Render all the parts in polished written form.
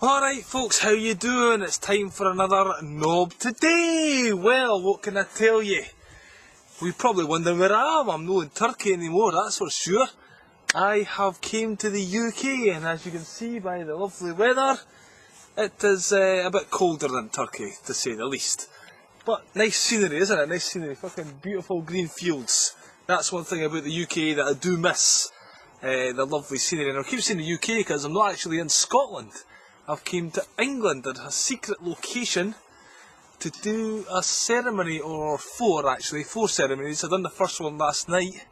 Alright folks, how you doing? It's time for another Nob Today! Well, what can I tell you? We're probably wondering where I am. I'm not in Turkey anymore, that's for sure. I have came to the UK, and as you can see by the lovely weather, it is a bit colder than Turkey, to say the least. But nice scenery, isn't it? Nice scenery, fucking beautiful green fields. That's one thing about the UK that I do miss. The lovely scenery. And I keep saying the UK because I'm not actually in Scotland. I've came to England at a secret location to do a ceremony, or four ceremonies. I done the first one last night,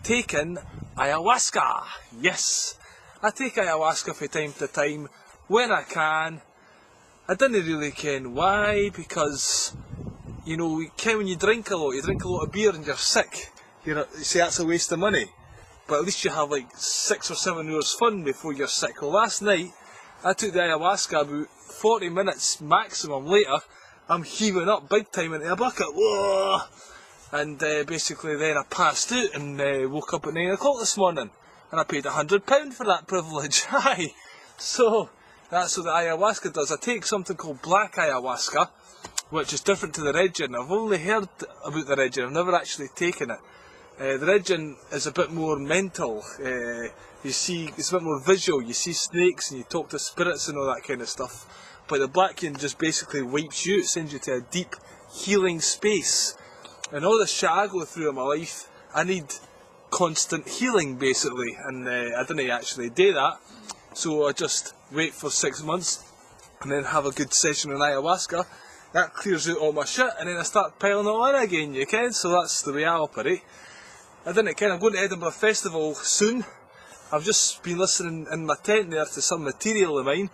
taking ayahuasca. Yes, I take ayahuasca from time to time when I can. I didn't really ken why, because you know, when you drink a lot of beer and you're sick, you say that's a waste of money. But at least you have like 6 or 7 hours fun before you're sick. Well, last night I took the ayahuasca. About 40 minutes maximum later, I'm heaving up big time into a bucket. Whoa! And basically then I passed out and woke up at 9 o'clock this morning. And I paid £100 for that privilege. Aye. So that's what the ayahuasca does. I take something called black ayahuasca, which is different to the red gin. I've only heard about the red gin. I've never actually taken it. The red gin is a bit more mental. You see, it's a bit more visual. You see snakes and you talk to spirits and all that kind of stuff. But the black gin just basically wipes you out, sends you to a deep healing space. And all the shit I go through in my life, I need constant healing basically. And I didn't actually do that. So I just wait for 6 months and then have a good session on ayahuasca. That clears out all my shit and then I start piling it on again, you can. So that's the way I operate. I'm going to Edinburgh Festival soon. I've just been listening in my tent there to some material of mine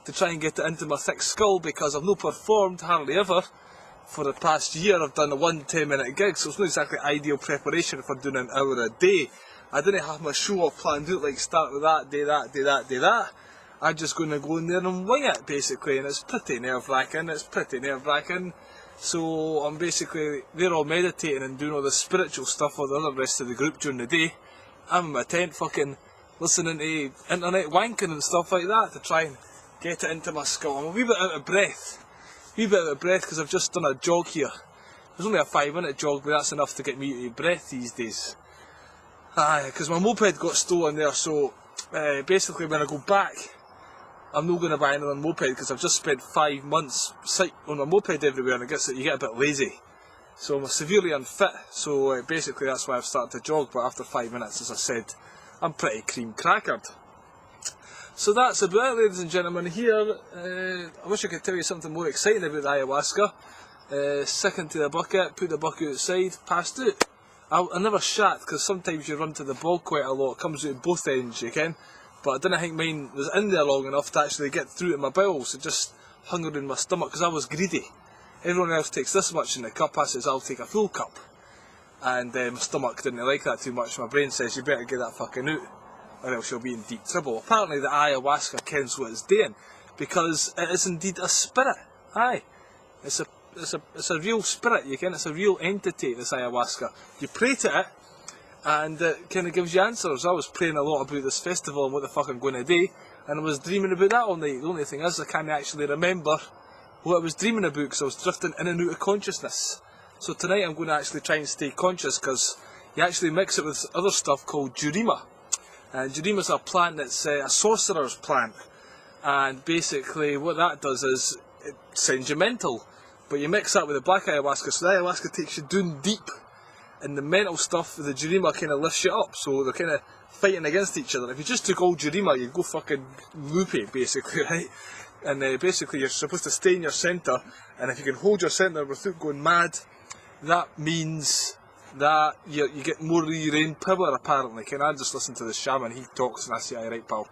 to try and get it into my thick skull, because I've not performed hardly ever for the past year. I've done a 1 10-minute gig, so it's not exactly ideal preparation for doing an hour a day. I didn't have my show all planned out, like start with that, do that, do that, do that. I'm just going to go in there and wing it basically, and it's pretty nerve-wracking. So I'm basically, they're all meditating and doing all the spiritual stuff for the other rest of the group during the day. I'm in my tent fucking listening to internet wanking and stuff like that to try and get it into my skull. I'm a wee bit out of breath. Because I've just done a jog here. It was only a 5-minute jog, but that's enough to get me out of breath these days. Aye, because my moped got stolen there, so basically when I go back, I'm not going to buy another moped, because I've just spent 5 months on my moped everywhere, and I guess that you get a bit lazy. So I'm severely unfit, so basically that's why I've started to jog, but after 5 minutes, as I said, I'm pretty cream crackered. So that's about it, ladies and gentlemen. Here, I wish I could tell you something more exciting about the ayahuasca. Sick into the bucket, put the bucket outside, passed out. I never shat, because sometimes you run to the bog quite a lot, it comes out both ends, you can. But I didn't think mine was in there long enough to actually get through to my bowels. It just hung around my stomach because I was greedy. Everyone else takes this much in the cup, I says I'll take a full cup. And my stomach didn't like that too much. My brain says you better get that fucking out, or else you'll be in deep trouble. Apparently the ayahuasca kens what it's doing, because it is indeed a spirit. Aye, it's a real spirit, you can. It's a real entity, this ayahuasca. You pray to it, and it kind of gives you answers. I was praying a lot about this festival and what the fuck I'm going to do, and I was dreaming about that all night. The only thing is I can't actually remember what I was dreaming about, because I was drifting in and out of consciousness. So tonight I'm going to actually try and stay conscious, because you actually mix it with other stuff called jurima. And jurima is a plant that's a sorcerer's plant, and basically what that does is it sends you mental. But you mix that with the black ayahuasca, so the ayahuasca takes you down deep, and the mental stuff, the jurima kind of lifts you up, so they're kind of fighting against each other. If you just took all jurima, you'd go fucking loopy, basically, right? And basically you're supposed to stay in your centre, and if you can hold your centre without going mad, that means that you get more of your own power, apparently. Can I just listen to the shaman, he talks, and I say, aye, right pal,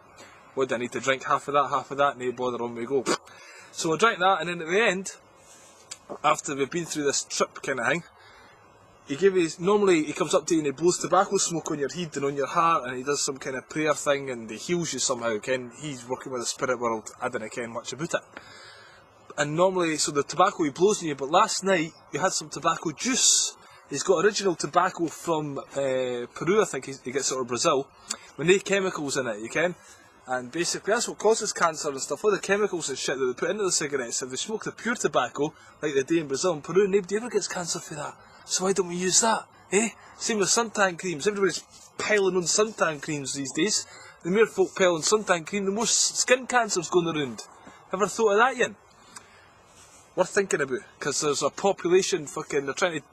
what do I need to drink? Half of that, no bother, on we go. So I drank that, and then at the end, after we've been through this trip kind of thing, normally he comes up to you and he blows tobacco smoke on your head and on your heart, and he does some kind of prayer thing and he heals you somehow, ken. He's working with the spirit world, I didn't ken much about it. And normally, so the tobacco he blows on you, but last night we had some tobacco juice. He's got original tobacco from Peru, I think he gets it, or Brazil, with no chemicals in it, you ken. And basically that's what causes cancer and stuff. All the chemicals and shit that they put into the cigarettes. If they smoke the pure tobacco, like they do in Brazil and Peru, nobody ever gets cancer for that. So why don't we use that? Eh? Same with suntan creams. Everybody's piling on suntan creams these days. The more folk pile on suntan cream, the more skin cancer's going around. Ever thought of that yet? Worth thinking about. Because there's a population they're trying to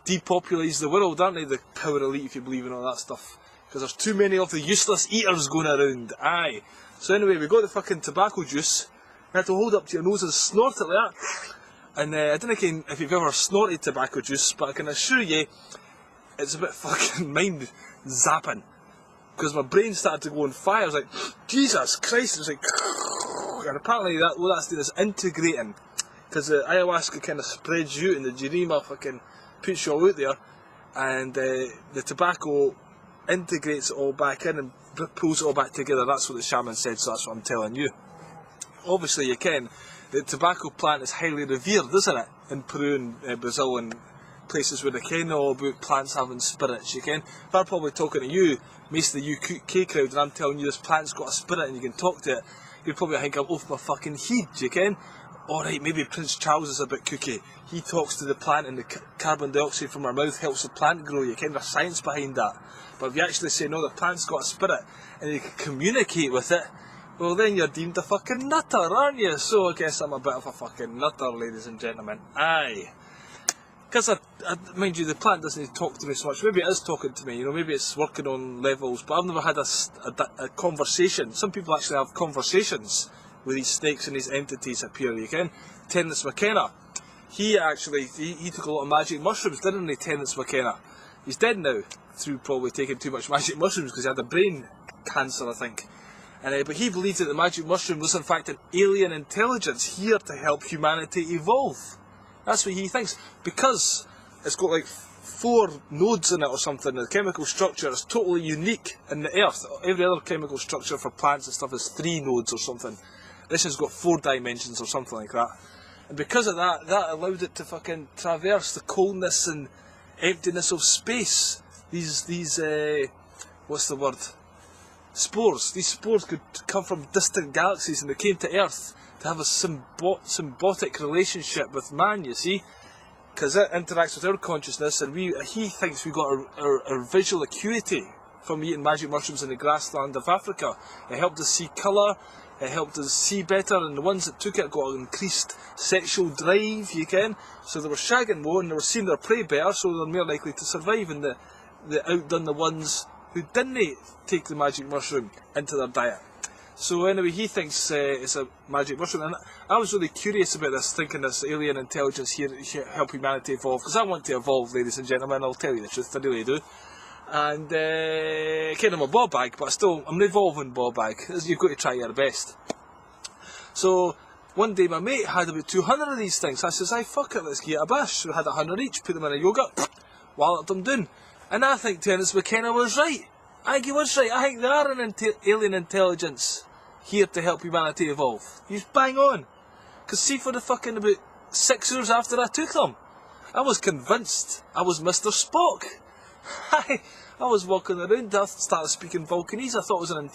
depopulise the world, aren't they? The power elite, if you believe in all that stuff. Because there's too many of the useless eaters going around. Aye. So anyway, we got the fucking tobacco juice. You have to hold it up to your nose and snort it like that. And I don't know if you've ever snorted tobacco juice, but I can assure you, it's a bit fucking mind zapping. Because my brain started to go on fire. I was like, Jesus Christ. It was like, and apparently what that's doing is integrating. Because the ayahuasca kind of spreads you out and the jarima fucking puts you all out there. And the tobacco integrates it all back in and pulls it all back together. That's what the shaman said, so that's what I'm telling you. Obviously, you can. The tobacco plant is highly revered, isn't it? In Peru and Brazil and places where they can all about plants having spirits, you can. If I'm probably talking to you, most of the UK crowd, and I'm telling you this plant's got a spirit and you can talk to it, you'd probably think I'm off my fucking head, you can. Alright, maybe Prince Charles is a bit kooky. He talks to the plant and the carbon dioxide from our mouth helps the plant grow, you can. There's science behind that. But if you actually say, no, the plant's got a spirit and you can communicate with it, well then you're deemed a fucking nutter, aren't you? So I guess I'm a bit of a fucking nutter, ladies and gentlemen. Aye. Because, mind you, the plant doesn't talk to me so much. Maybe it is talking to me, maybe it's working on levels, but I've never had a conversation. Some people actually have conversations with these snakes and these entities appear, you can. Terence McKenna, he took a lot of magic mushrooms, didn't he, Terence McKenna? He's dead now, through probably taking too much magic mushrooms because he had a brain cancer, I think. But he believed that the magic mushroom was in fact an alien intelligence here to help humanity evolve. That's what he thinks. Because it's got like 4 nodes in it or something, the chemical structure is totally unique in the earth. Every other chemical structure for plants and stuff is 3 nodes or something. This has got 4 dimensions or something like that. And because of that, that allowed it to fucking traverse the coldness and emptiness of space. These what's the word? Spores. These spores could come from distant galaxies and they came to Earth to have a symbiotic relationship with man, you see. Because it interacts with our consciousness and he thinks we got our visual acuity from eating magic mushrooms in the grassland of Africa. It helped us see colour, it helped us see better, and the ones that took it got increased sexual drive, you can. So they were shagging more and they were seeing their prey better, so they're more likely to survive, and they outdone the ones who didn't take the magic mushroom into their diet. So anyway, he thinks it's a magic mushroom, and I was really curious about this, thinking this alien intelligence here to help humanity evolve, because I want to evolve, ladies and gentlemen, I'll tell you the truth, I really do. And kind of a ball bag, but still, I'm an evolving ball bag. You've got to try your best. So one day my mate had about 200 of these things. I says, fuck it, let's get a bash. We had 100 each, put them in a yogurt, walloped them down. And I think Terence McKenna was right. I think he was right. I think they are an alien intelligence here to help humanity evolve. He's bang on. Because see, for the fucking about 6 years after I took them, I was convinced I was Mr. Spock. I was walking around, I started speaking Vulcanese, I thought it was an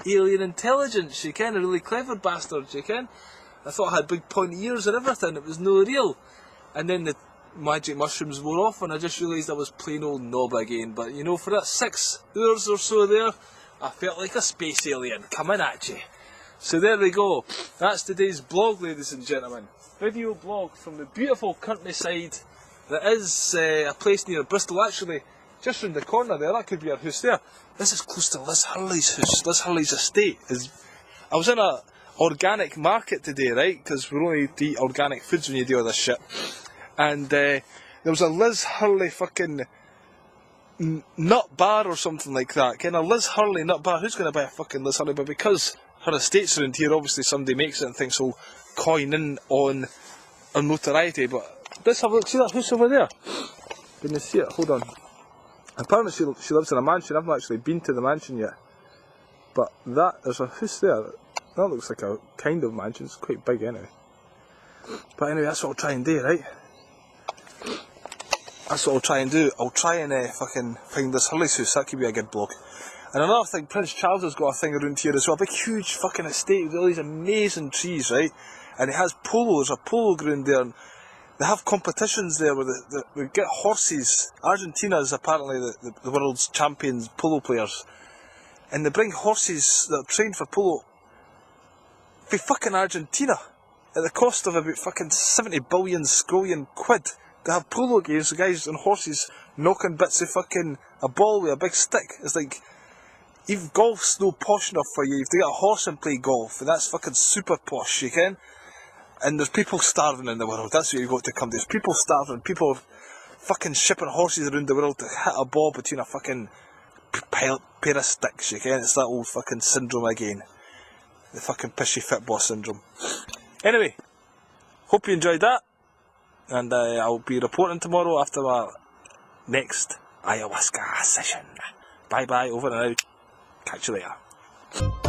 alien intelligence, you can, a really clever bastard, you can. I thought I had big pointy ears and everything, it was no real. And then the magic mushrooms wore off and I just realised I was plain old Nob again. But for that 6 hours or so there, I felt like a space alien coming at you. So there we go, that's today's blog, ladies and gentlemen. Video blog from the beautiful countryside that is a place near Bristol, actually. Just round the corner there, that could be our house there. This is close to Liz Hurley's house, Liz Hurley's estate. I was in a organic market today, right, because we only eat organic foods when you do all this shit. And there was a Liz Hurley fucking nut bar or something like that. Kind of Liz Hurley nut bar, who's going to buy a fucking Liz Hurley? But because her estate's around here, obviously somebody makes it and thinks we'll coin in on notoriety. But let's have a look, see that house over there? Can you see it? Hold on. Apparently she lives in a mansion. I've not actually been to the mansion yet. But there's a house there. That looks like a kind of mansion. It's quite big anyway. But anyway, that's what I'll try and do, right? That's what I'll try and do. I'll try and fucking find this Hurley's house. That could be a good blog. And another thing, Prince Charles has got a thing around here as well, a big huge fucking estate with all these amazing trees, right? And it has polo, there's a polo ground there, and they have competitions there where they get horses. Argentina is apparently the world's champions polo players. And they bring horses that are trained for polo for fucking Argentina at the cost of about fucking 70 billion scrollion quid. They have polo games, the guys on horses knocking bits of fucking a ball with a big stick. It's like, even golf's no posh enough for you. You have to get a horse and play golf, and that's fucking super posh, you can. And there's people starving in the world. That's what you've got to come to. There's people starving. People are fucking shipping horses around the world to hit a ball between a fucking pair of sticks, you can. It's that old fucking syndrome again. The fucking pishy fit boss syndrome. Anyway, hope you enjoyed that. And I'll be reporting tomorrow after my next ayahuasca session. Bye bye, over and out. Catch you later.